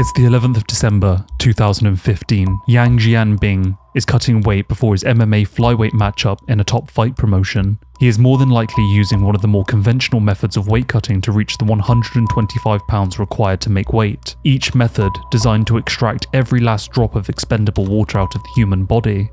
It's the 11th of December, 2015. Yang Jianbing is cutting weight before his MMA flyweight matchup in a top fight promotion. He is more than likely using one of the more conventional methods of weight cutting to reach the 125 pounds required to make weight, each method designed to extract every last drop of expendable water out of the human body.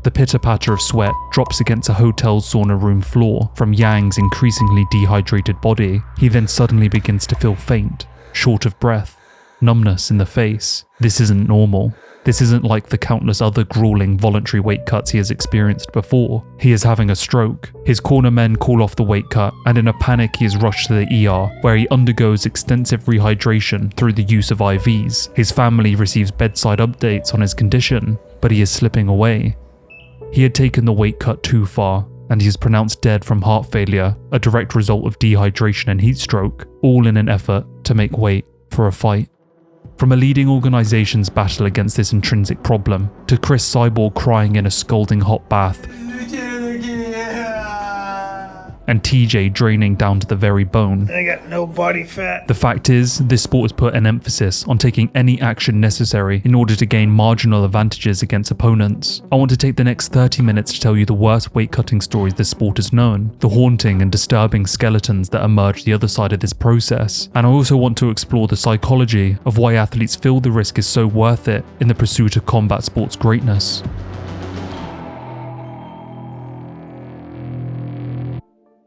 The pitter-patter of sweat drops against a hotel sauna room floor from Yang's increasingly dehydrated body. He then suddenly begins to feel faint, short of breath, numbness in the face. This isn't normal. This isn't like the countless other grueling voluntary weight cuts he has experienced before. He is having a stroke. His corner men call off the weight cut, and in a panic he is rushed to the ER, where he undergoes extensive rehydration through the use of IVs. His family receives bedside updates on his condition, but he is slipping away. He had taken the weight cut too far, and he is pronounced dead from heart failure, a direct result of dehydration and heat stroke, all in an effort to make weight for a fight. From a leading organization's battle against this intrinsic problem, to Cris Cyborg crying in a scalding hot bath, and TJ draining down to the very bone. I got no body fat. The fact is, this sport has put an emphasis on taking any action necessary in order to gain marginal advantages against opponents. I want to take the next 30 minutes to tell you the worst weight cutting stories this sport has known, the haunting and disturbing skeletons that emerge the other side of this process, and I also want to explore the psychology of why athletes feel the risk is so worth it in the pursuit of combat sports greatness.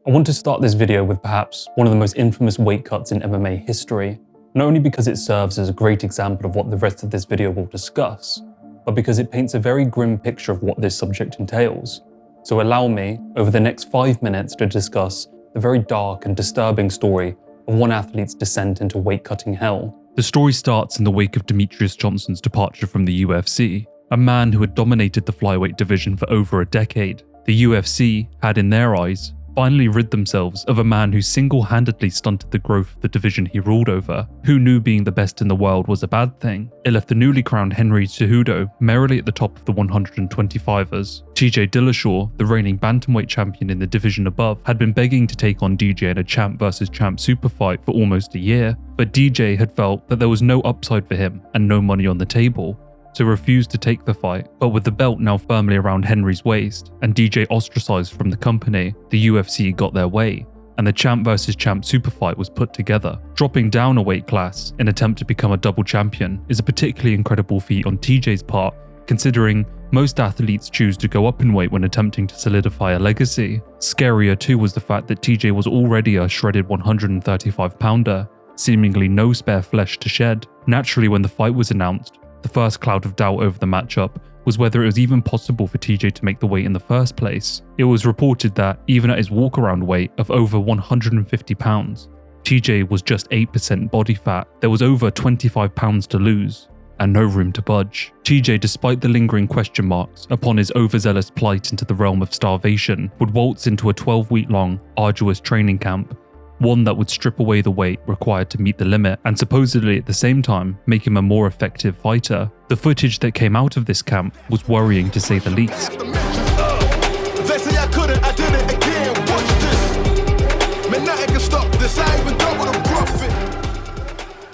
I want to start this video with perhaps one of the most infamous weight cuts in MMA history, not only because it serves as a great example of what the rest of this video will discuss, but because it paints a very grim picture of what this subject entails. So allow me, over the next 5 minutes, to discuss the very dark and disturbing story of one athlete's descent into weight cutting hell. The story starts in the wake of Demetrius Johnson's departure from the UFC, a man who had dominated the flyweight division for over a decade. The UFC had, in their eyes, finally rid themselves of a man who single-handedly stunted the growth of the division he ruled over. Who knew being the best in the world was a bad thing? It left the newly crowned Henry Cejudo merrily at the top of the 125ers. TJ Dillashaw, the reigning bantamweight champion in the division above, had been begging to take on DJ in a champ versus champ super fight for almost a year, but DJ had felt that there was no upside for him and no money on the table, so refused to take the fight. But with the belt now firmly around Henry's waist and DJ ostracized from the company, the UFC got their way, and the champ versus champ super fight was put together. Dropping down a weight class in an attempt to become a double champion is a particularly incredible feat on TJ's part, considering most athletes choose to go up in weight when attempting to solidify a legacy. Scarier too was the fact that TJ was already a shredded 135-pounder, seemingly no spare flesh to shed. Naturally, when the fight was announced, the first cloud of doubt over the matchup was whether it was even possible for TJ to make the weight in the first place. It was reported that, even at his walk-around weight of over 150 pounds, TJ was just 8% body fat. There was over 25 pounds to lose, and no room to budge. TJ, despite the lingering question marks upon his overzealous plight into the realm of starvation, would waltz into a 12-week-long, arduous training camp, one that would strip away the weight required to meet the limit and supposedly at the same time make him a more effective fighter. The footage that came out of this camp was worrying to say the least. They say I couldn't, I did it again. Watch this. Man, nothing can stop this. I even double the profit.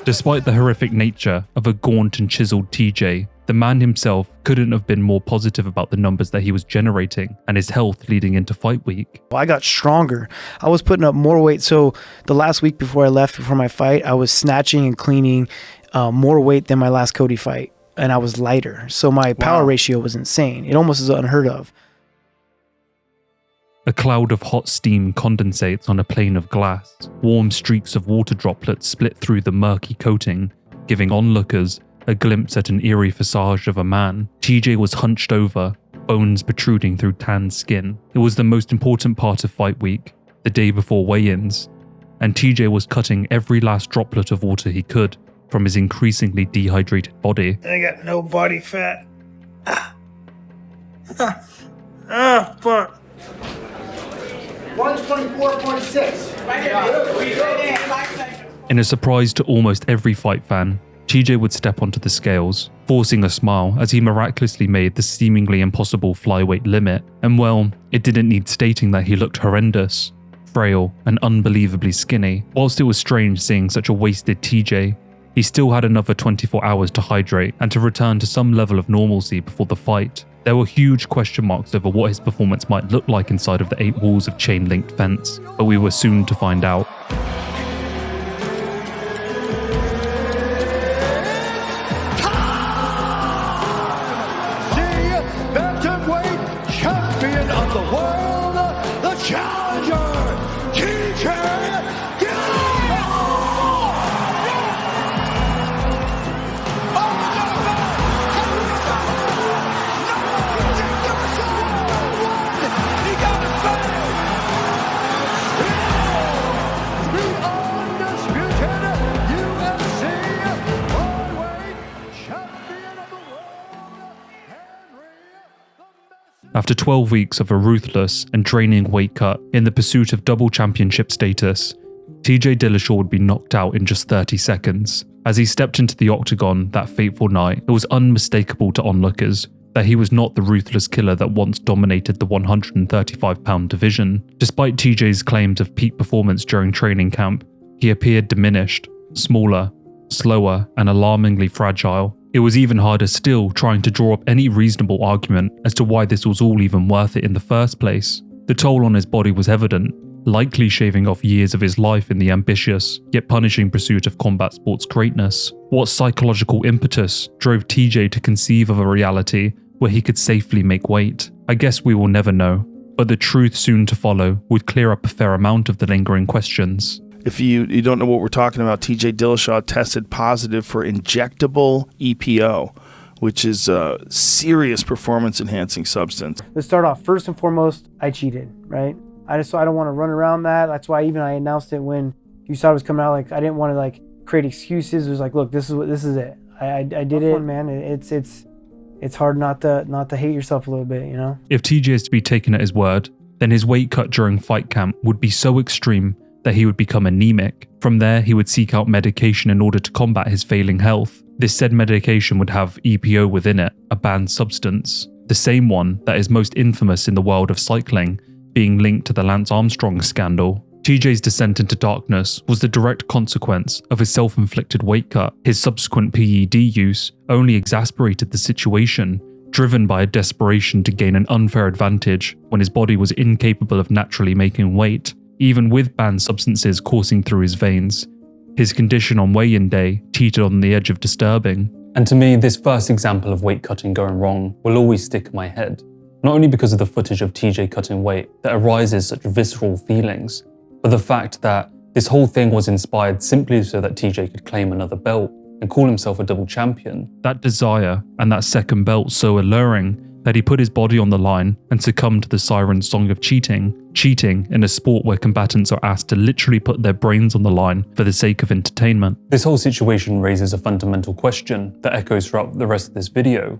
Despite the horrific nature of a gaunt and chiseled TJ, the man himself couldn't have been more positive about the numbers that he was generating and his health leading into fight week. I got stronger. I was putting up more weight. So the last week before I left for my fight, I was snatching and cleaning more weight than my last Cody fight. And I was lighter. So my power ratio was insane. It almost is unheard of. A cloud of hot steam condensates on a plane of glass. Warm streaks of water droplets split through the murky coating, giving onlookers a glimpse at an eerie visage of a man. TJ was hunched over, bones protruding through tanned skin. It was the most important part of fight week, the day before weigh-ins, and TJ was cutting every last droplet of water he could from his increasingly dehydrated body. I got no body fat. Fuck. 124.6. In a surprise to almost every fight fan, TJ would step onto the scales, forcing a smile as he miraculously made the seemingly impossible flyweight limit. And well, it didn't need stating that he looked horrendous, frail and unbelievably skinny. Whilst it was strange seeing such a wasted TJ, he still had another 24 hours to hydrate and to return to some level of normalcy before the fight. There were huge question marks over what his performance might look like inside of the 8 walls of chain-linked fence, but we were soon to find out. After 12 weeks of a ruthless and draining weight cut in the pursuit of double championship status, TJ Dillashaw would be knocked out in just 30 seconds. As he stepped into the octagon that fateful night, it was unmistakable to onlookers that he was not the ruthless killer that once dominated the 135-pound division. Despite TJ's claims of peak performance during training camp, he appeared diminished, smaller, slower, and alarmingly fragile. It was even harder still trying to draw up any reasonable argument as to why this was all even worth it in the first place. The toll on his body was evident, likely shaving off years of his life in the ambitious, yet punishing pursuit of combat sports greatness. What psychological impetus drove TJ to conceive of a reality where he could safely make weight? I guess we will never know, but the truth soon to follow would clear up a fair amount of the lingering questions. If you don't know what we're talking about, TJ Dillashaw tested positive for injectable EPO, which is a serious performance-enhancing substance. Let's start off. First and foremost, I cheated, right? I don't want to run around that. That's why even I announced it when you saw it was coming out. Like, I didn't want to like create excuses. It was like, look, this is it. I did it, man. It's hard not to hate yourself a little bit, you know? If TJ is to be taken at his word, then his weight cut during fight camp would be so extreme that he would become anemic. From there, he would seek out medication in order to combat his failing health. This said medication would have EPO within it, a banned substance, the same one that is most infamous in the world of cycling, being linked to the Lance Armstrong scandal. TJ's descent into darkness was the direct consequence of his self-inflicted weight cut. His subsequent PED use only exacerbated the situation, driven by a desperation to gain an unfair advantage when his body was incapable of naturally making weight. Even with banned substances coursing through his veins, his condition on weigh-in day teetered on the edge of disturbing. And to me, this first example of weight cutting going wrong will always stick in my head, not only because of the footage of TJ cutting weight that arises such visceral feelings, but the fact that this whole thing was inspired simply so that TJ could claim another belt and call himself a double champion. That desire and that second belt so alluring that he put his body on the line and succumbed to the siren song of cheating in a sport where combatants are asked to literally put their brains on the line for the sake of entertainment. This whole situation raises a fundamental question that echoes throughout the rest of this video.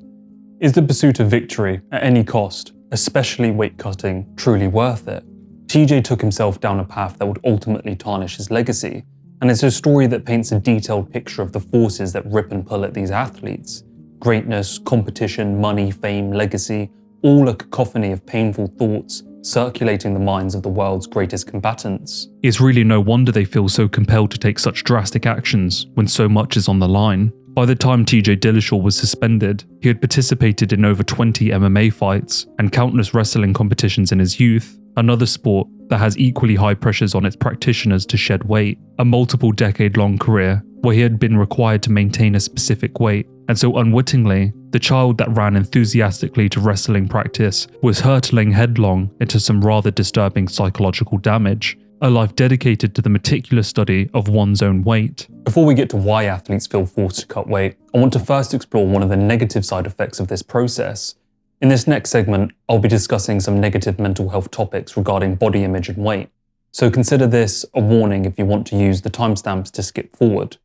Is the pursuit of victory at any cost, especially weight cutting, truly worth it? TJ took himself down a path that would ultimately tarnish his legacy, and it's a story that paints a detailed picture of the forces that rip and pull at these athletes. Greatness, competition, money, fame, legacy, all a cacophony of painful thoughts circulating the minds of the world's greatest combatants. It's really no wonder they feel so compelled to take such drastic actions when so much is on the line. By the time TJ Dillashaw was suspended, he had participated in over 20 MMA fights and countless wrestling competitions in his youth, another sport that has equally high pressures on its practitioners to shed weight, a multiple decade-long career where he had been required to maintain a specific weight, and so unwittingly, the child that ran enthusiastically to wrestling practice was hurtling headlong into some rather disturbing psychological damage, a life dedicated to the meticulous study of one's own weight. Before we get to why athletes feel forced to cut weight, I want to first explore one of the negative side effects of this process. In this next segment, I'll be discussing some negative mental health topics regarding body image and weight, so consider this a warning if you want to use the timestamps to skip forward.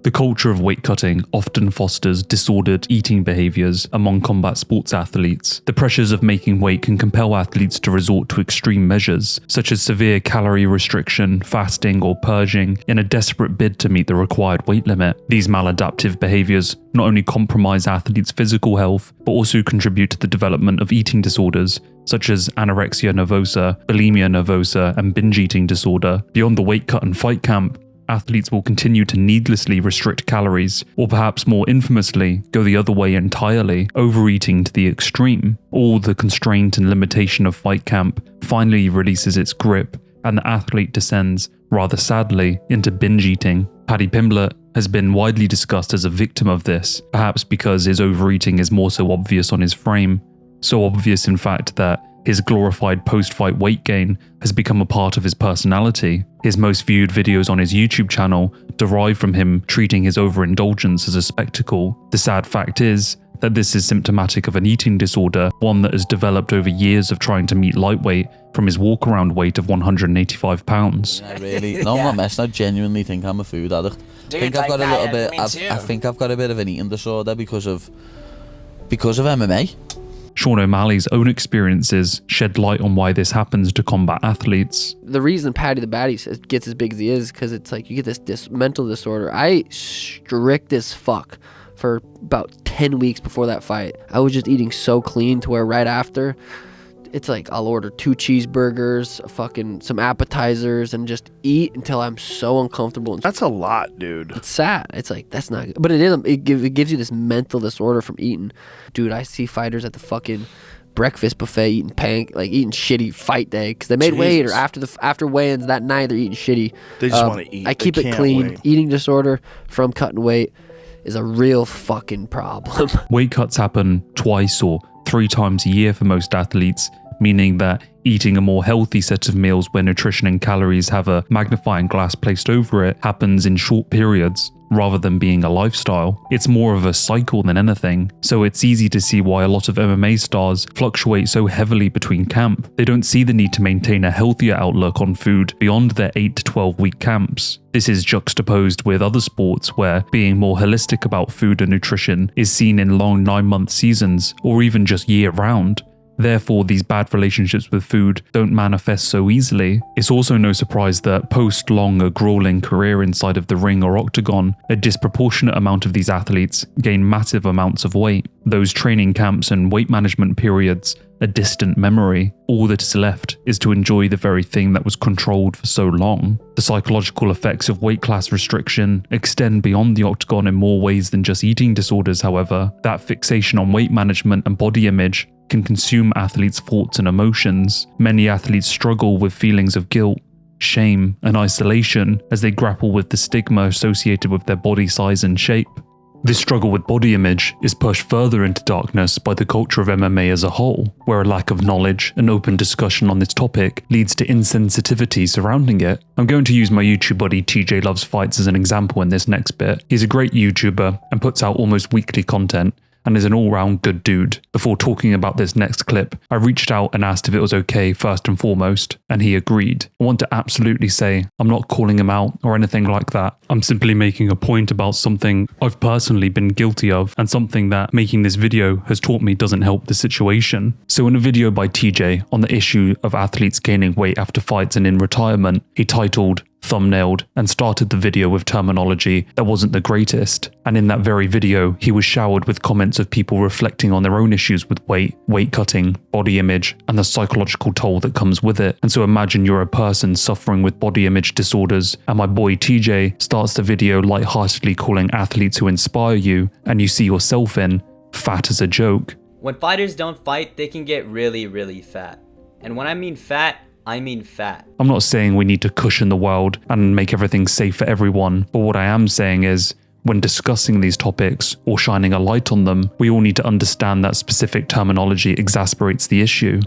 The culture of weight cutting often fosters disordered eating behaviors among combat sports athletes. The pressures of making weight can compel athletes to resort to extreme measures, such as severe calorie restriction, fasting, or purging, in a desperate bid to meet the required weight limit. These maladaptive behaviors not only compromise athletes' physical health, but also contribute to the development of eating disorders, such as anorexia nervosa, bulimia nervosa, and binge eating disorder. Beyond the weight cut and fight camp, athletes will continue to needlessly restrict calories, or perhaps more infamously, go the other way entirely, overeating to the extreme. All the constraint and limitation of fight camp finally releases its grip, and the athlete descends, rather sadly, into binge eating. Paddy Pimblett has been widely discussed as a victim of this, perhaps because his overeating is more so obvious on his frame. So obvious, in fact, that his glorified post-fight weight gain has become a part of his personality. His most viewed videos on his YouTube channel derive from him treating his overindulgence as a spectacle. The sad fact is that this is symptomatic of an eating disorder, one that has developed over years of trying to meet lightweight from his walk-around weight of 185 pounds. I really, no, I'm not messing. I genuinely think I'm a food addict. Dude, I think I've got a little bit. I think I've got a bit of an eating disorder because of MMA. Sean O'Malley's own experiences shed light on why this happens to combat athletes. The reason Paddy the Baddie gets as big as he is because it's like you get this mental disorder. I strict as fuck for about 10 weeks before that fight. I was just eating so clean to where right after, it's like I'll order 2 cheeseburgers, some appetizers, and just eat until I'm so uncomfortable. That's a lot, dude. It's sad. It's like, that's not good. But it gives you this mental disorder from eating. Dude, I see fighters at the fucking breakfast buffet eating eating shitty fight day because they made weight, or after weigh-ins that night they're eating shitty. They just want to eat. I keep it clean. Wait. Eating disorder from cutting weight is a real fucking problem. Weight cuts happen twice or 3 times a year for most athletes, meaning that eating a more healthy set of meals where nutrition and calories have a magnifying glass placed over it happens in short periods rather than being a lifestyle. It's more of a cycle than anything, so it's easy to see why a lot of MMA stars fluctuate so heavily between camp. They don't see the need to maintain a healthier outlook on food beyond their 8 to 12 week camps. This is juxtaposed with other sports where being more holistic about food and nutrition is seen in long 9-month seasons or even just year round. Therefore, these bad relationships with food don't manifest so easily. It's also no surprise that post-long a grueling career inside of the ring or octagon, a disproportionate amount of these athletes gain massive amounts of weight. Those training camps and weight management periods, a distant memory. All that is left is to enjoy the very thing that was controlled for so long. The psychological effects of weight class restriction extend beyond the octagon in more ways than just eating disorders, however. That fixation on weight management and body image can consume athletes' thoughts and emotions. Many athletes struggle with feelings of guilt, shame, and isolation as they grapple with the stigma associated with their body size and shape. This struggle with body image is pushed further into darkness by the culture of MMA as a whole, where a lack of knowledge and open discussion on this topic leads to insensitivity surrounding it. I'm going to use my YouTube buddy TJ Loves Fights as an example in this next bit. He's a great YouTuber and puts out almost weekly content, and is an all-round good dude. Before talking about this next clip, I reached out and asked if it was okay first and foremost, and he agreed. I want to absolutely say I'm not calling him out or anything like that. I'm simply making a point about something I've personally been guilty of, and something that making this video has taught me doesn't help the situation. So in a video by TJ on the issue of athletes gaining weight after fights and in retirement, he titled, thumbnailed, and started the video with terminology that wasn't the greatest. And in that very video, he was showered with comments of people reflecting on their own issues with weight cutting, body image, and the psychological toll that comes with it. And so imagine you're a person suffering with body image disorders, and my boy TJ starts the video lightheartedly calling athletes who inspire you, and you see yourself in, fat as a joke. When fighters don't fight, they can get really, really fat. And when I mean fat, I mean fat. I'm not saying we need to cushion the world and make everything safe for everyone, but what I am saying is, when discussing these topics or shining a light on them, we all need to understand that specific terminology exasperates the issue.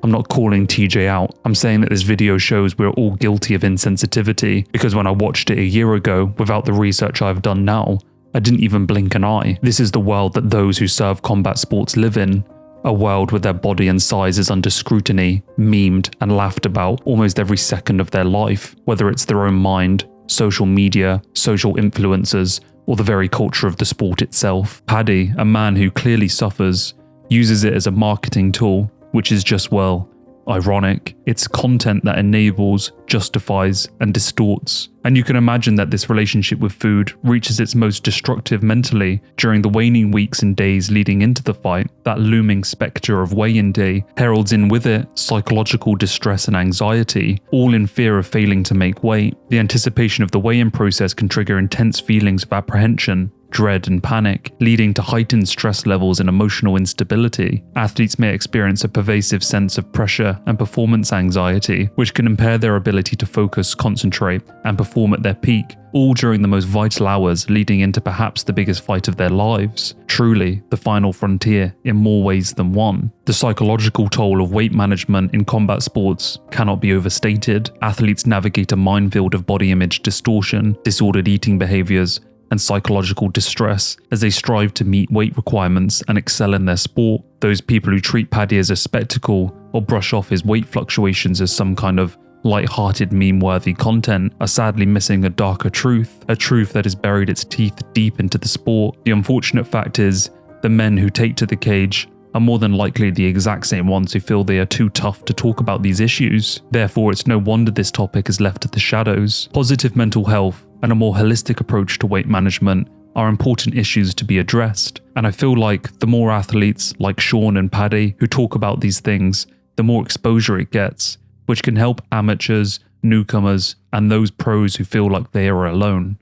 I'm not calling TJ out. I'm saying that this video shows we're all guilty of insensitivity, because when I watched it a year ago, without the research I've done now, I didn't even blink an eye. This is the world that those who serve combat sports live in. A world where their body and size is under scrutiny, memed, and laughed about almost every second of their life, whether it's their own mind, social media, social influencers, or the very culture of the sport itself. Paddy, a man who clearly suffers, uses it as a marketing tool, which is just, well, ironic. It's content that enables, justifies, and distorts. And you can imagine that this relationship with food reaches its most destructive mentally during the waning weeks and days leading into the fight. That looming spectre of weigh-in day heralds in with it psychological distress and anxiety, all in fear of failing to make weight. The anticipation of the weigh-in process can trigger intense feelings of apprehension, dread and panic, leading to heightened stress levels and emotional instability. Athletes may experience a pervasive sense of pressure and performance anxiety, which can impair their ability to focus, concentrate, and perform at their peak, all during the most vital hours leading into perhaps the biggest fight of their lives. Truly, the final frontier in more ways than one. The psychological toll of weight management in combat sports cannot be overstated. Athletes navigate a minefield of body image distortion, disordered eating behaviors, and psychological distress as they strive to meet weight requirements and excel in their sport. Those people who treat Paddy as a spectacle or brush off his weight fluctuations as some kind of light-hearted meme-worthy content are sadly missing a darker truth, a truth that has buried its teeth deep into the sport. The unfortunate fact is, the men who take to the cage are more than likely the exact same ones who feel they are too tough to talk about these issues. Therefore, it's no wonder this topic is left in the shadows. Positive mental health and a more holistic approach to weight management are important issues to be addressed. And I feel like the more athletes like Sean and Paddy who talk about these things, the more exposure it gets, which can help amateurs, newcomers, and those pros who feel like they are alone.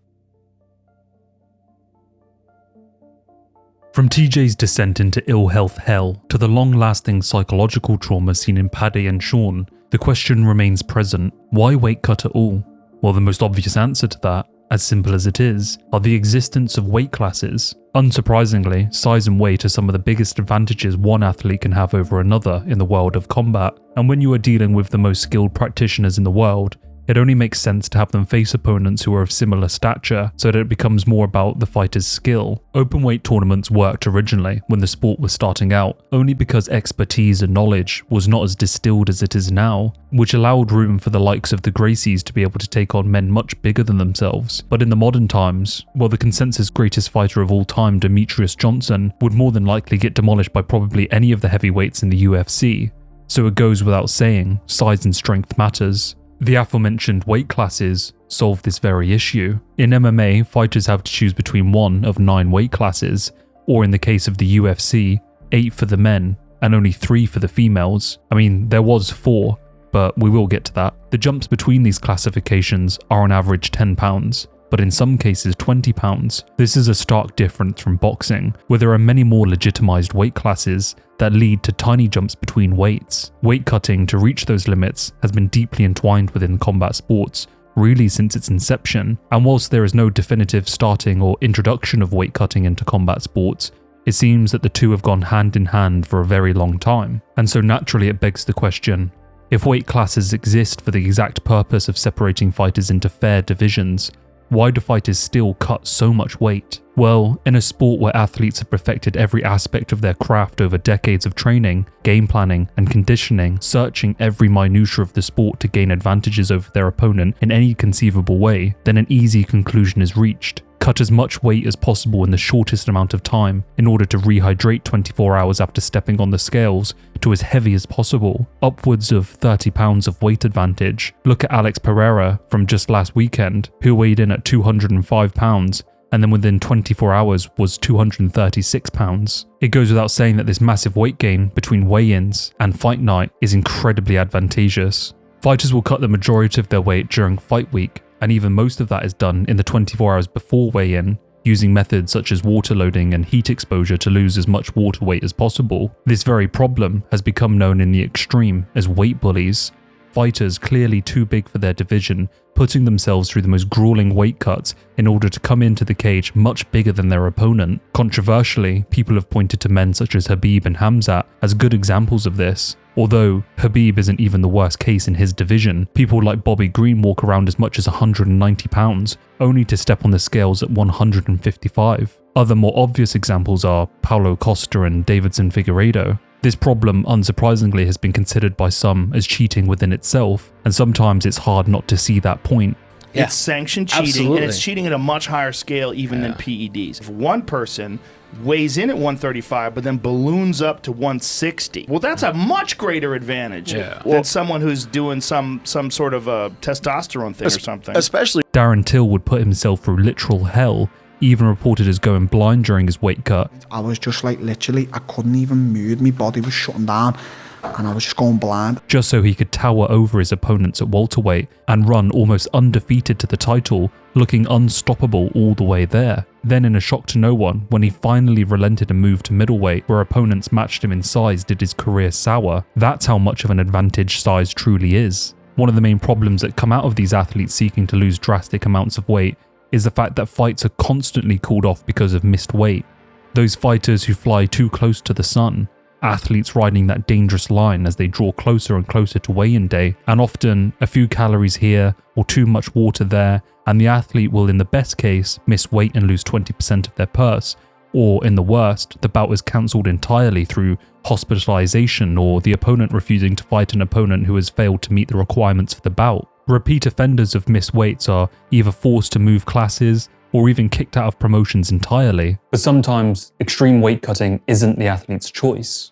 From TJ's descent into ill health hell to the long-lasting psychological trauma seen in Paddy and Sean, the question remains present: why weight cut at all? Well, the most obvious answer to that, as simple as it is, are the existence of weight classes. Unsurprisingly, size and weight are some of the biggest advantages one athlete can have over another in the world of combat, and when you are dealing with the most skilled practitioners in the world, it only makes sense to have them face opponents who are of similar stature so that it becomes more about the fighter's skill. Openweight tournaments worked originally when the sport was starting out, only because expertise and knowledge was not as distilled as it is now, which allowed room for the likes of the Gracies to be able to take on men much bigger than themselves. But in the modern times, well, the consensus greatest fighter of all time, Demetrius Johnson, would more than likely get demolished by probably any of the heavyweights in the UFC. So it goes without saying, size and strength matters. The aforementioned weight classes solve this very issue. In MMA, fighters have to choose between one of 9 weight classes, or in the case of the UFC, 8 for the men and only 3 for the females. I mean, there was 4, but we will get to that. The jumps between these classifications are on average 10 pounds, but in some cases 20 pounds. This is a stark difference from boxing, where there are many more legitimized weight classes that lead to tiny jumps between weights. Weight cutting to reach those limits has been deeply entwined within combat sports, really since its inception, and whilst there is no definitive starting or introduction of weight cutting into combat sports, it seems that the two have gone hand in hand for a very long time. And so naturally it begs the question, if weight classes exist for the exact purpose of separating fighters into fair divisions, why do fighters still cut so much weight? Well, in a sport where athletes have perfected every aspect of their craft over decades of training, game planning, and conditioning, searching every minutiae of the sport to gain advantages over their opponent in any conceivable way, then an easy conclusion is reached. Cut as much weight as possible in the shortest amount of time in order to rehydrate 24 hours after stepping on the scales to as heavy as possible, upwards of 30 pounds of weight advantage. Look at Alex Pereira from just last weekend, who weighed in at 205 pounds and then within 24 hours was 236 pounds. It goes without saying that this massive weight gain between weigh-ins and fight night is incredibly advantageous. Fighters will cut the majority of their weight during fight week, and even most of that is done in the 24 hours before weigh-in, using methods such as water loading and heat exposure to lose as much water weight as possible. This very problem has become known in the extreme as weight bullies. Fighters clearly too big for their division, putting themselves through the most grueling weight cuts in order to come into the cage much bigger than their opponent. Controversially, people have pointed to men such as Khabib and Khamzat as good examples of this. Although Khabib isn't even the worst case in his division, people like Bobby Green walk around as much as 190 pounds, only to step on the scales at 155. Other more obvious examples are Paulo Costa and Davidson Figueiredo. This problem, unsurprisingly, has been considered by some as cheating within itself, and sometimes it's hard not to see that point. Yeah. It's sanctioned cheating, Absolutely. and it's cheating at a much higher scale even than PEDs. If one person weighs in at 135 but then balloons up to 160, well, that's a much greater advantage than someone who's doing some sort of a testosterone thing or something. Especially Darren Till would put himself through literal hell, even reported as going blind during his weight cut. I was just like, literally, I couldn't even move. My body was shutting down and I was just going blind. Just so he could tower over his opponents at welterweight and run almost undefeated to the title, looking unstoppable all the way there. Then, in a shock to no one, when he finally relented and moved to middleweight, where opponents matched him in size, did his career sour. That's how much of an advantage size truly is. One of the main problems that come out of these athletes seeking to lose drastic amounts of weight is the fact that fights are constantly called off because of missed weight. Those fighters who fly too close to the sun, athletes riding that dangerous line as they draw closer and closer to weigh-in day, and often a few calories here or too much water there, and the athlete will, in the best case, miss weight and lose 20% of their purse, or in the worst, the bout is cancelled entirely through hospitalization or the opponent refusing to fight an opponent who has failed to meet the requirements for the bout. Repeat offenders of missed weights are either forced to move classes or even kicked out of promotions entirely. But sometimes extreme weight cutting isn't the athlete's choice.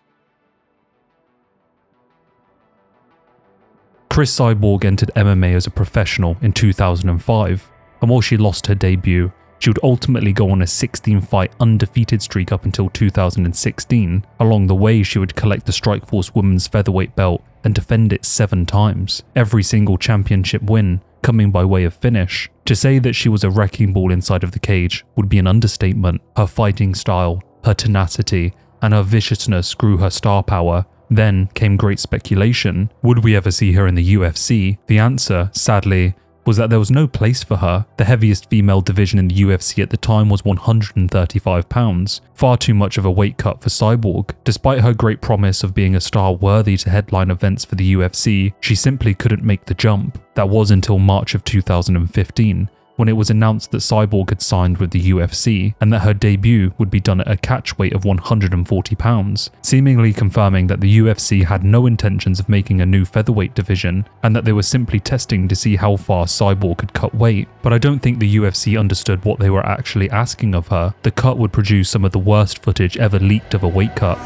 Cris Cyborg entered MMA as a professional in 2005, and while she lost her debut, she would ultimately go on a 16-fight undefeated streak up until 2016. Along the way, she would collect the Strikeforce Women's Featherweight belt and defend it 7 times, every single championship win coming by way of finish. To say that she was a wrecking ball inside of the cage would be an understatement. Her fighting style, her tenacity, and her viciousness grew her star power. Then came great speculation. Would we ever see her in the UFC? The answer, sadly, was that there was no place for her. The heaviest female division in the UFC at the time was 135 pounds, far too much of a weight cut for Cyborg. Despite her great promise of being a star worthy to headline events for the UFC, she simply couldn't make the jump. That was until March of 2015, when it was announced that Cyborg had signed with the UFC and that her debut would be done at a catch weight of 140 pounds, seemingly confirming that the UFC had no intentions of making a new featherweight division and that they were simply testing to see how far Cyborg could cut weight. But I don't think the UFC understood what they were actually asking of her. The cut would produce some of the worst footage ever leaked of a weight cut.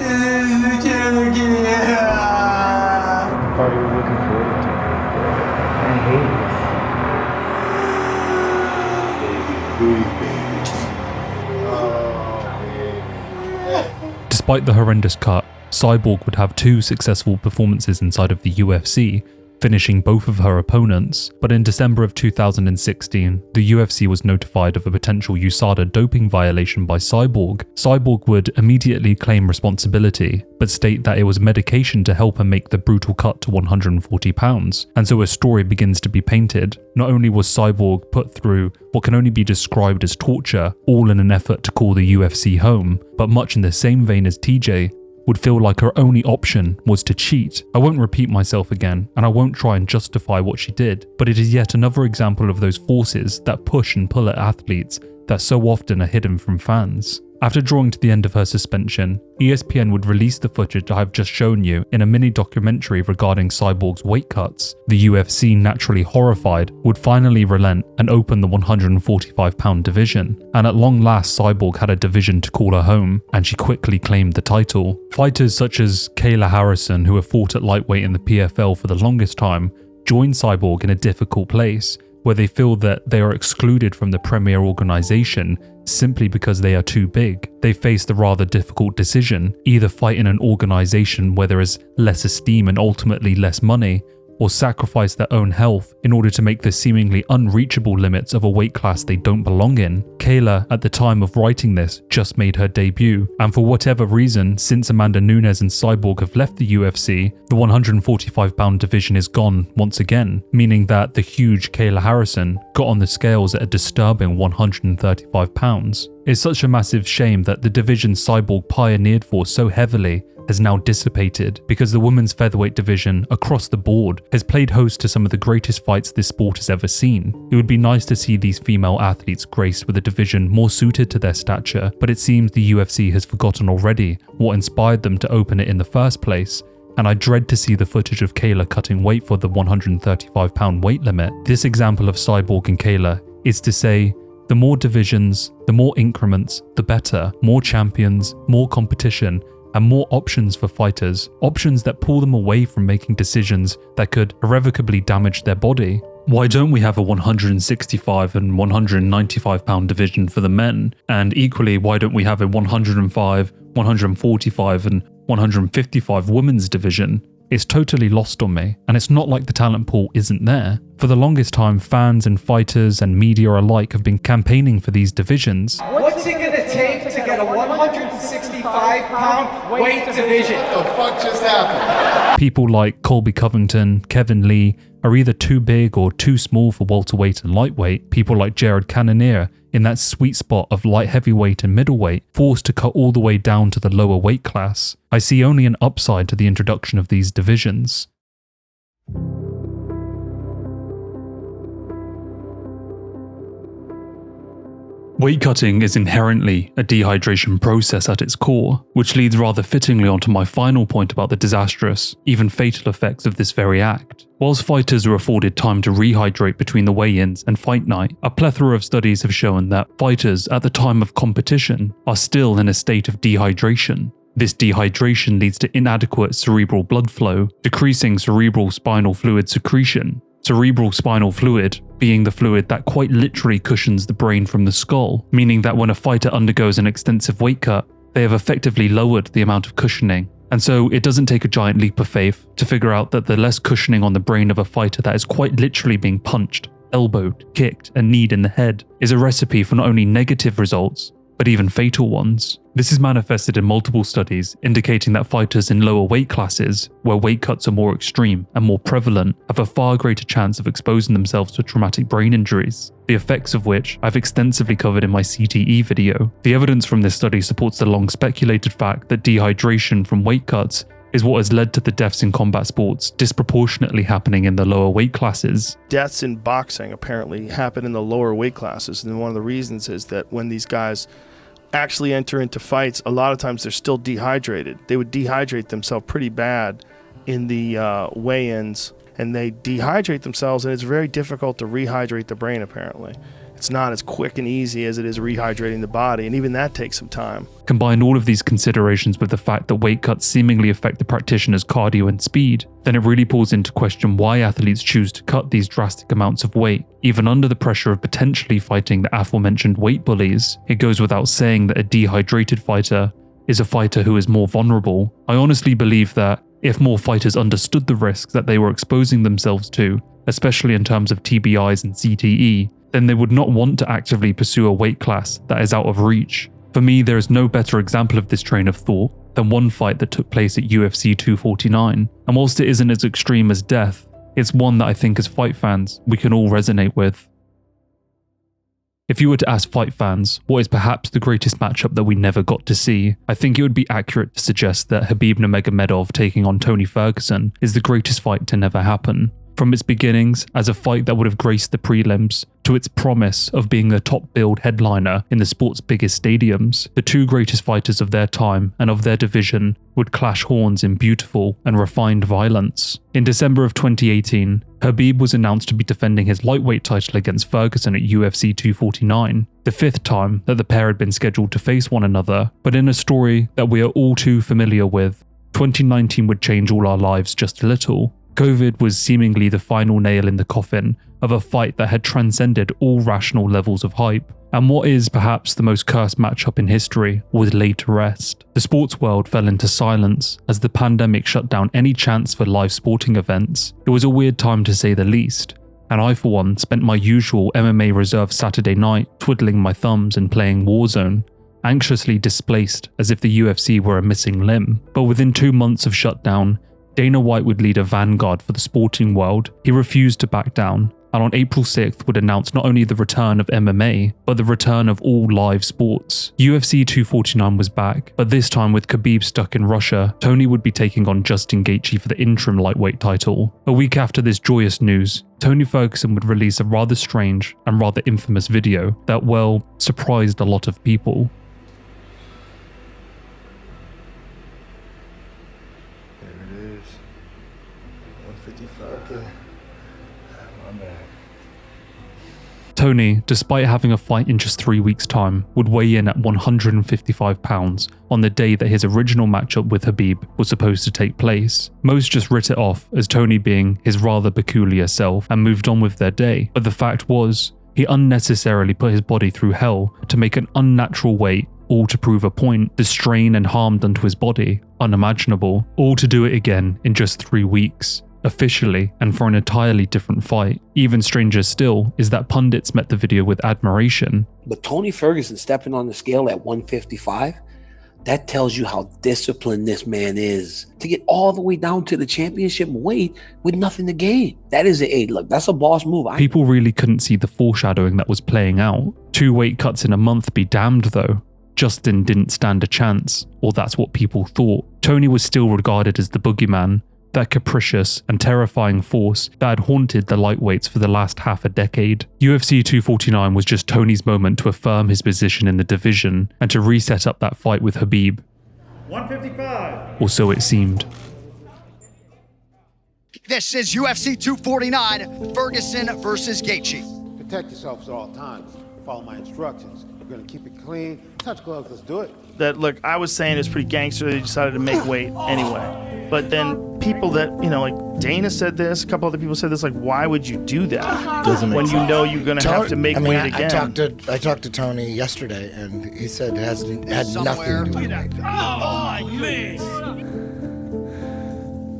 Despite the horrendous cut, Cyborg would have 2 successful performances inside of the UFC, finishing both of her opponents. But in December of 2016, the UFC was notified of a potential USADA doping violation by Cyborg. Cyborg would immediately claim responsibility, but state that it was medication to help her make the brutal cut to 140 pounds. And so a story begins to be painted. Not only was Cyborg put through what can only be described as torture, all in an effort to call the UFC home, but much in the same vein as TJ, would feel like her only option was to cheat. I won't repeat myself again, and I won't try and justify what she did, but it is yet another example of those forces that push and pull at athletes that so often are hidden from fans. After drawing to the end of her suspension, ESPN would release the footage I have just shown you in a mini documentary regarding Cyborg's weight cuts. The UFC, naturally horrified, would finally relent and open the 145-pound division, and at long last Cyborg had a division to call her home, and she quickly claimed the title. Fighters such as Kayla Harrison, who have fought at lightweight in the PFL for the longest time, joined Cyborg in a difficult place, where they feel that they are excluded from the premier organization simply because they are too big. They face the rather difficult decision, either fight in an organization where there is less esteem and ultimately less money, or sacrifice their own health in order to make the seemingly unreachable limits of a weight class they don't belong in. Kayla, at the time of writing this, just made her debut, and for whatever reason, since Amanda Nunes and Cyborg have left the UFC, the 145-pound division is gone once again, meaning that the huge Kayla Harrison got on the scales at a disturbing 135 pounds. It's such a massive shame that the division Cyborg pioneered for so heavily has now dissipated, because the women's featherweight division across the board has played host to some of the greatest fights this sport has ever seen. It would be nice to see these female athletes graced with a division more suited to their stature, but it seems the UFC has forgotten already what inspired them to open it in the first place, and I dread to see the footage of Kayla cutting weight for the 135-pound weight limit. This example of Cyborg and Kayla is to say, the more divisions, the more increments, the better. More champions, more competition, and more options for fighters. Options that pull them away from making decisions that could irrevocably damage their body. Why don't we have a 165 and 195 pound division for the men? And equally, why don't we have a 105, 145 and 155 women's division? It's totally lost on me, and it's not like the talent pool isn't there. For the longest time, fans and fighters and media alike have been campaigning for these divisions. What's it gonna take to get a 165-pound weight division? What the fuck just happened? People like Colby Covington, Kevin Lee are either too big or too small for welterweight and lightweight. People like Jared Cannonier in that sweet spot of light heavyweight and middleweight, forced to cut all the way down to the lower weight class. I see only an upside to the introduction of these divisions. Weight cutting is inherently a dehydration process at its core, which leads rather fittingly onto my final point about the disastrous, even fatal effects of this very act. Whilst fighters are afforded time to rehydrate between the weigh-ins and fight night, a plethora of studies have shown that fighters at the time of competition are still in a state of dehydration. This dehydration leads to inadequate cerebral blood flow, decreasing cerebral spinal fluid secretion. Cerebral spinal fluid being the fluid that quite literally cushions the brain from the skull, meaning that when a fighter undergoes an extensive weight cut, they have effectively lowered the amount of cushioning. And so it doesn't take a giant leap of faith to figure out that the less cushioning on the brain of a fighter that is quite literally being punched, elbowed, kicked, and kneed in the head is a recipe for not only negative results, but even fatal ones. This is manifested in multiple studies indicating that fighters in lower weight classes, where weight cuts are more extreme and more prevalent, have a far greater chance of exposing themselves to traumatic brain injuries, the effects of which I've extensively covered in my CTE video. The evidence from this study supports the long speculated fact that dehydration from weight cuts is what has led to the deaths in combat sports disproportionately happening in the lower weight classes. Deaths in boxing apparently happen in the lower weight classes, and one of the reasons is that when these guys actually enter into fights, a lot of times they're still dehydrated. They would dehydrate themselves pretty bad in the weigh-ins, and they dehydrate themselves, and it's very difficult to rehydrate the brain apparently. It's not as quick and easy as it is rehydrating the body, and even that takes some time. Combine all of these considerations with the fact that weight cuts seemingly affect the practitioner's cardio and speed, then it really pulls into question why athletes choose to cut these drastic amounts of weight, even under the pressure of potentially fighting the aforementioned weight bullies. It goes without saying that a dehydrated fighter is a fighter who is more vulnerable. I honestly believe that if more fighters understood the risks that they were exposing themselves to, especially in terms of TBIs and CTE, then they would not want to actively pursue a weight class that is out of reach. For me, there is no better example of this train of thought than one fight that took place at UFC 249, and whilst it isn't as extreme as death, it's one that I think as fight fans we can all resonate with. If you were to ask fight fans what is perhaps the greatest matchup that we never got to see, I think it would be accurate to suggest that Khabib Nurmagomedov taking on Tony Ferguson is the greatest fight to never happen. From its beginnings as a fight that would have graced the prelims, to its promise of being the top-billed headliner in the sport's biggest stadiums, the two greatest fighters of their time and of their division would clash horns in beautiful and refined violence. In December of 2018, Khabib was announced to be defending his lightweight title against Ferguson at UFC 249, the fifth time that the pair had been scheduled to face one another, but in a story that we are all too familiar with. 2019 would change all our lives just a little. COVID was seemingly the final nail in the coffin of a fight that had transcended all rational levels of hype, and what is perhaps the most cursed matchup in history was laid to rest. The sports world fell into silence as the pandemic shut down any chance for live sporting events. It was a weird time to say the least, and I for one spent my usual MMA reserve Saturday night twiddling my thumbs and playing Warzone, anxiously displaced as if the UFC were a missing limb. But within 2 months of shutdown, Dana White would lead a vanguard for the sporting world. He refused to back down, and on April 6th would announce not only the return of MMA, but the return of all live sports. UFC 249 was back, but this time with Khabib stuck in Russia, Tony would be taking on Justin Gaethje for the interim lightweight title. A week after this joyous news, Tony Ferguson would release a rather strange and rather infamous video that, well, surprised a lot of people. There it is. Tony, despite having a fight in just 3 weeks' time, would weigh in at 155 pounds on the day that his original matchup with Khabib was supposed to take place. Most just writ it off as Tony being his rather peculiar self and moved on with their day, but the fact was, he unnecessarily put his body through hell to make an unnatural weight, all to prove a point. The strain and harm done to his body, unimaginable, all to do it again in just 3 weeks. Officially, and for an entirely different fight. Even stranger still is that pundits met the video with admiration. But Tony Ferguson stepping on the scale at 155, that tells you how disciplined this man is. To get all the way down to the championship weight with nothing to gain. That is look, that's a boss move. People really couldn't see the foreshadowing that was playing out. 2 weight cuts in a month be damned though. Justin didn't stand a chance, or that's what people thought. Tony was still regarded as the boogeyman, that capricious and terrifying force that had haunted the lightweights for the last half a decade. UFC 249 was just Tony's moment to affirm his position in the division and to reset up that fight with Khabib. 155. Or so it seemed. This is UFC 249, Ferguson versus Gaethje. Protect yourselves at all times. Follow my instructions. We're gonna keep it clean. Touch gloves, let's do it. That, look, I was saying it's pretty gangster. They decided to make weight anyway. But then people that, like Dana said this, a couple other people said this, like, why would you do that? Doesn't when make you sense. know you're gonna have to make weight again. I talked to Tony yesterday, and he said it had nothing to do with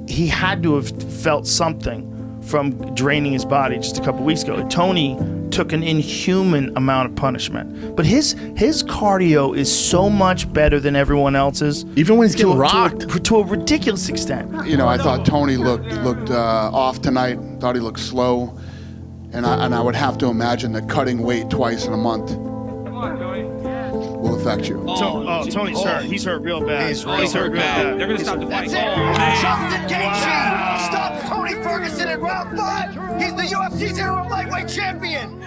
it. He had to have felt something from draining his body just a couple weeks ago. Tony took an inhuman amount of punishment, but his cardio is so much better than everyone else's. Even when he's getting rocked to a ridiculous extent. I thought Tony looked off tonight. Thought he looked slow, and I would have to imagine that cutting weight twice in a month will affect you. Tony's hurt. He's hurt real bad. He's hurt real bad. They're gonna stop the fight. Justin Gaethje stops Tony Ferguson in round 5. He's the UFC's interim lightweight champion.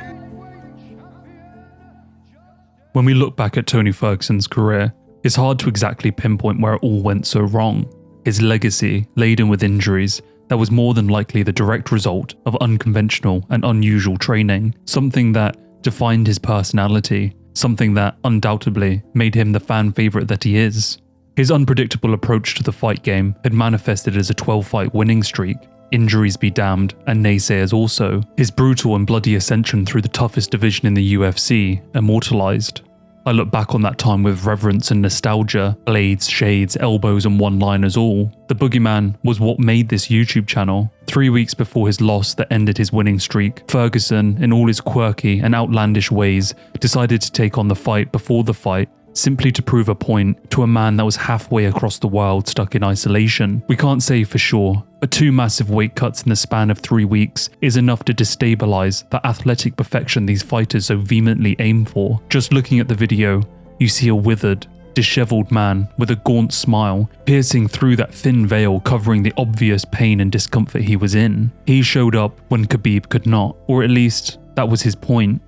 When we look back at Tony Ferguson's career, it's hard to exactly pinpoint where it all went so wrong. His legacy, laden with injuries, that was more than likely the direct result of unconventional and unusual training, something that defined his personality, something that undoubtedly made him the fan favourite that he is. His unpredictable approach to the fight game had manifested as a 12-fight winning streak, injuries be damned, and naysayers also. His brutal and bloody ascension through the toughest division in the UFC, immortalised. I look back on that time with reverence and nostalgia, blades, shades, elbows and one-liners all. The Boogeyman was what made this YouTube channel. 3 weeks before his loss that ended his winning streak, Ferguson, in all his quirky and outlandish ways, decided to take on the fight before the fight, simply to prove a point to a man that was halfway across the world stuck in isolation. We can't say for sure, but 2 massive weight cuts in the span of 3 weeks is enough to destabilize the athletic perfection these fighters so vehemently aim for. Just looking at the video, you see a withered, disheveled man with a gaunt smile piercing through that thin veil covering the obvious pain and discomfort he was in. He showed up when Khabib could not, or at least that was his point.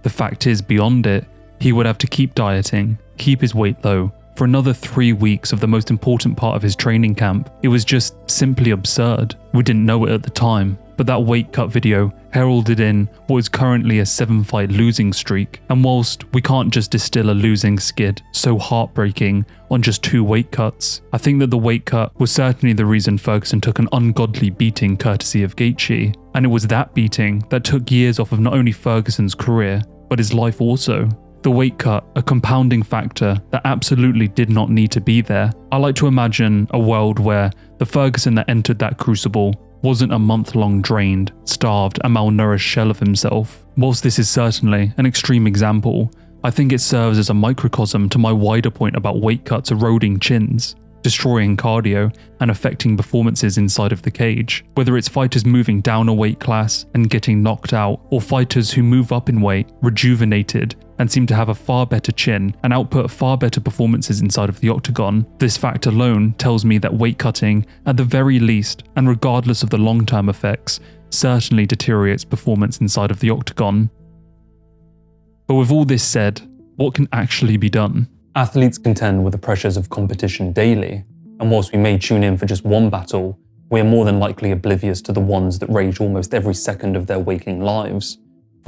The fact is, beyond it, he would have to keep dieting, keep his weight low, for another 3 weeks of the most important part of his training camp. It was just simply absurd. We didn't know it at the time, but that weight cut video heralded in what is currently a 7-fight losing streak. And whilst we can't just distill a losing skid so heartbreaking on just 2 weight cuts, I think that the weight cut was certainly the reason Ferguson took an ungodly beating courtesy of Gaethje. And it was that beating that took years off of not only Ferguson's career, but his life also. The weight cut, a compounding factor that absolutely did not need to be there. I like to imagine a world where the Ferguson that entered that crucible wasn't a month-long drained, starved and malnourished shell of himself. Whilst this is certainly an extreme example, I think it serves as a microcosm to my wider point about weight cuts eroding chins, destroying cardio and affecting performances inside of the cage. Whether it's fighters moving down a weight class and getting knocked out, or fighters who move up in weight, rejuvenated, and seem to have a far better chin and output far better performances inside of the octagon. This fact alone tells me that weight cutting, at the very least, and regardless of the long-term effects, certainly deteriorates performance inside of the octagon. But with all this said, what can actually be done? Athletes contend with the pressures of competition daily, and whilst we may tune in for just one battle, we are more than likely oblivious to the ones that rage almost every second of their waking lives.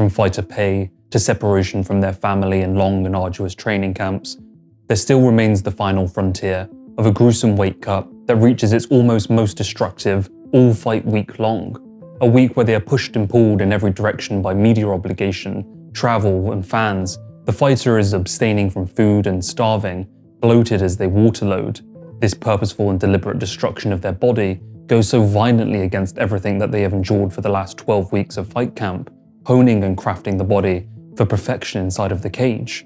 from fighter pay to separation from their family and long and arduous training camps, there still remains the final frontier of a gruesome weight cut that reaches its almost most destructive all-fight week long. A week where they are pushed and pulled in every direction by media obligation, travel and fans. The fighter is abstaining from food and starving, bloated as they waterload. This purposeful and deliberate destruction of their body goes so violently against everything that they have endured for the last 12 weeks of fight camp, honing and crafting the body for perfection inside of the cage.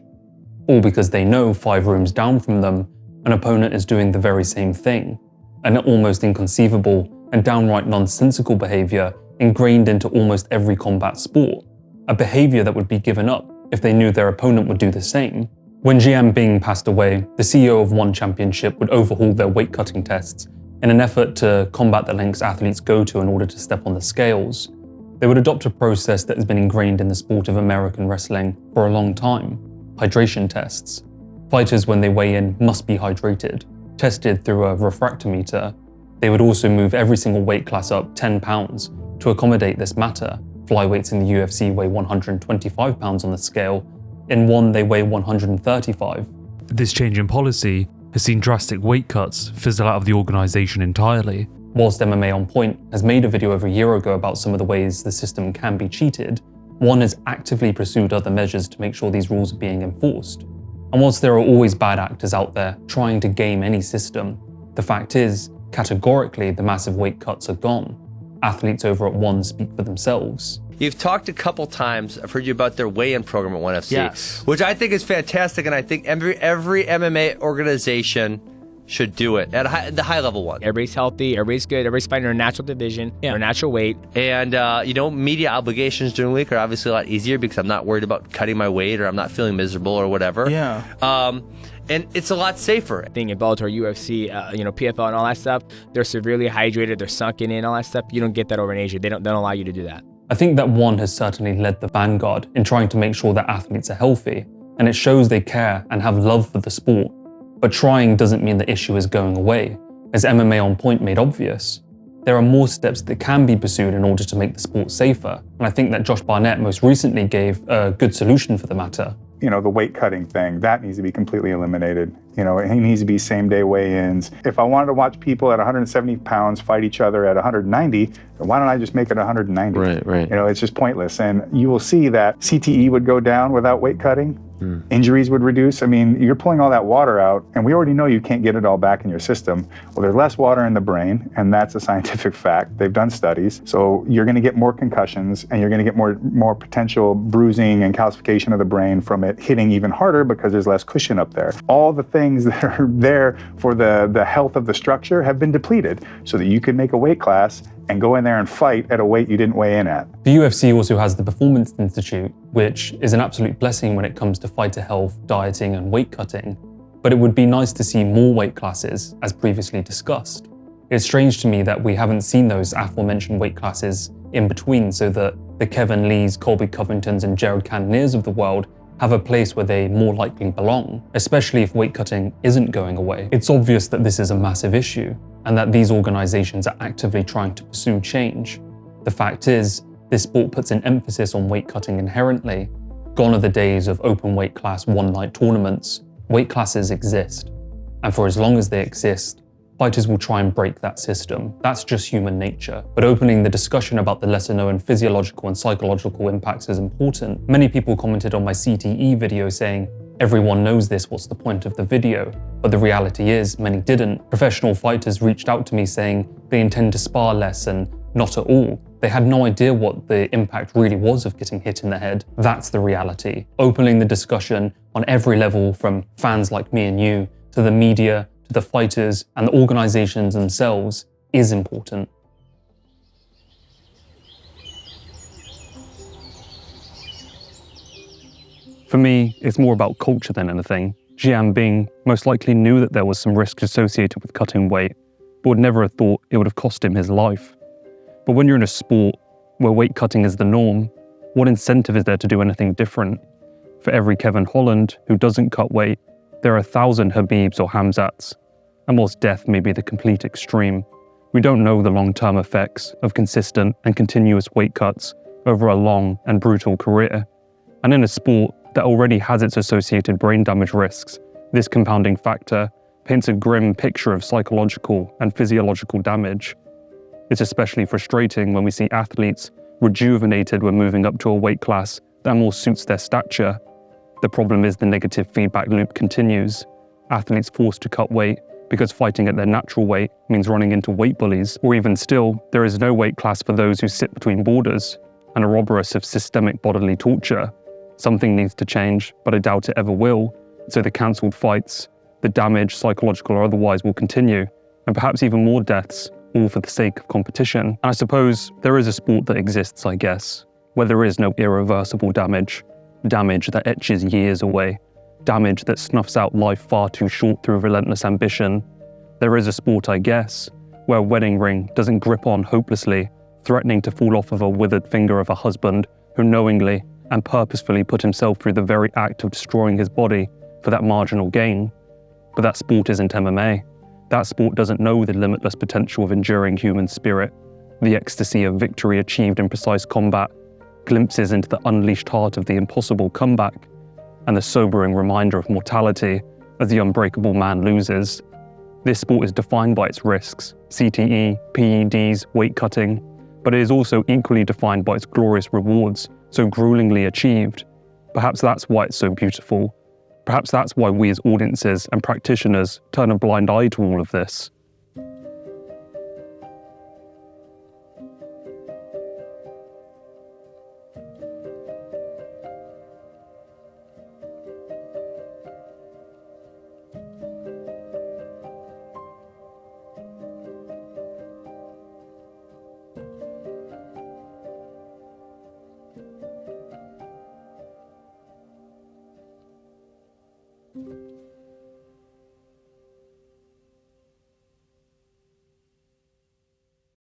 All because they know 5 rooms down from them, an opponent is doing the very same thing. An almost inconceivable and downright nonsensical behavior ingrained into almost every combat sport. A behavior that would be given up if they knew their opponent would do the same. When Jian Bing passed away, the CEO of One Championship would overhaul their weight cutting tests in an effort to combat the lengths athletes go to in order to step on the scales. They would adopt a process that has been ingrained in the sport of American wrestling for a long time: hydration tests. Fighters, when they weigh in, must be hydrated, tested through a refractometer. They would also move every single weight class up 10 pounds to accommodate this matter. Flyweights in the UFC weigh 125 pounds on the scale. In One, they weigh 135. This change in policy has seen drastic weight cuts fizzle out of the organisation entirely. Whilst MMA On Point has made a video over a year ago about some of the ways the system can be cheated, One has actively pursued other measures to make sure these rules are being enforced. And whilst there are always bad actors out there trying to game any system, the fact is, categorically, the massive weight cuts are gone. Athletes over at One speak for themselves. You've talked a couple times, I've heard you about their weigh-in program at ONE FC, Yes. which I think is fantastic, and I think every MMA organization should do it at the high level one. Everybody's healthy, everybody's good, everybody's fighting their natural division, their natural weight. And, media obligations during the week are obviously a lot easier because I'm not worried about cutting my weight or I'm not feeling miserable or whatever. Yeah. And it's a lot safer. I think in Bellator, UFC, PFL and all that stuff, they're severely hydrated, they're sunken in, all that stuff. You don't get that over in Asia. They don't allow you to do that. I think that One has certainly led the vanguard in trying to make sure that athletes are healthy, and it shows they care and have love for the sport. But trying doesn't mean the issue is going away. As MMA On Point made obvious, there are more steps that can be pursued in order to make the sport safer, and I think that Josh Barnett most recently gave a good solution for the matter. The weight cutting thing, that needs to be completely eliminated. It needs to be same day weigh-ins. If I wanted to watch people at 170 pounds fight each other at 190, then why don't I just make it 190? Right. It's just pointless. And you will see that CTE would go down without weight cutting. Injuries would reduce. You're pulling all that water out, and we already know you can't get it all back in your system. Well, there's less water in the brain, and that's a scientific fact. They've done studies. So you're going to get more concussions, and you're going to get more potential bruising and calcification of the brain from it hitting even harder because there's less cushion up there. All the things that are there for the health of the structure have been depleted so that you can make a weight class and go in there and fight at a weight you didn't weigh in at. The UFC also has the Performance Institute, which is an absolute blessing when it comes to fighter health, dieting, and weight cutting. But it would be nice to see more weight classes, as previously discussed. It's strange to me that we haven't seen those aforementioned weight classes in between, so that the Kevin Lees, Colby Covingtons, and Jared Cannoniers of the world have a place where they more likely belong, especially if weight cutting isn't going away. It's obvious that this is a massive issue, and that these organizations are actively trying to pursue change. The fact is, this sport puts an emphasis on weight cutting inherently. Gone are the days of open weight class one-night tournaments. Weight classes exist, and for as long as they exist, fighters will try and break that system. That's just human nature. But opening the discussion about the lesser-known physiological and psychological impacts is important. Many people commented on my CTE video saying, "Everyone knows this, what's the point of the video?" But the reality is, many didn't. Professional fighters reached out to me saying they intend to spar less and not at all. They had no idea what the impact really was of getting hit in the head. That's the reality. Opening the discussion on every level, from fans like me and you, to the media, to the fighters and the organizations themselves, is important. For me, it's more about culture than anything. Jian Bing most likely knew that there was some risk associated with cutting weight, but would never have thought it would have cost him his life. But when you're in a sport where weight cutting is the norm, what incentive is there to do anything different? For every Kevin Holland who doesn't cut weight, there are 1,000 Khabibs or Hamzats. And whilst death may be the complete extreme, we don't know the long-term effects of consistent and continuous weight cuts over a long and brutal career. And in a sport that already has its associated brain damage risks, this compounding factor paints a grim picture of psychological and physiological damage. It's especially frustrating when we see athletes rejuvenated when moving up to a weight class that more suits their stature. The problem is the negative feedback loop continues. Athletes forced to cut weight because fighting at their natural weight means running into weight bullies, or even still, there is no weight class for those who sit between borders and rob us of systemic bodily torture. Something needs to change, but I doubt it ever will. So the cancelled fights, the damage, psychological or otherwise, will continue, and perhaps even more deaths, all for the sake of competition. And I suppose there is a sport that exists, I guess, where there is no irreversible damage, damage that etches years away, damage that snuffs out life far too short through relentless ambition. There is a sport, I guess, where a wedding ring doesn't grip on hopelessly, threatening to fall off of a withered finger of a husband who knowingly and purposefully put himself through the very act of destroying his body for that marginal gain. But that sport isn't MMA. That sport doesn't know the limitless potential of enduring human spirit, the ecstasy of victory achieved in precise combat, glimpses into the unleashed heart of the impossible comeback, and the sobering reminder of mortality as the unbreakable man loses. This sport is defined by its risks, CTE, PEDs, weight cutting, but it is also equally defined by its glorious rewards, so gruelingly achieved. Perhaps that's why it's so beautiful. Perhaps that's why we as audiences and practitioners turn a blind eye to all of this. you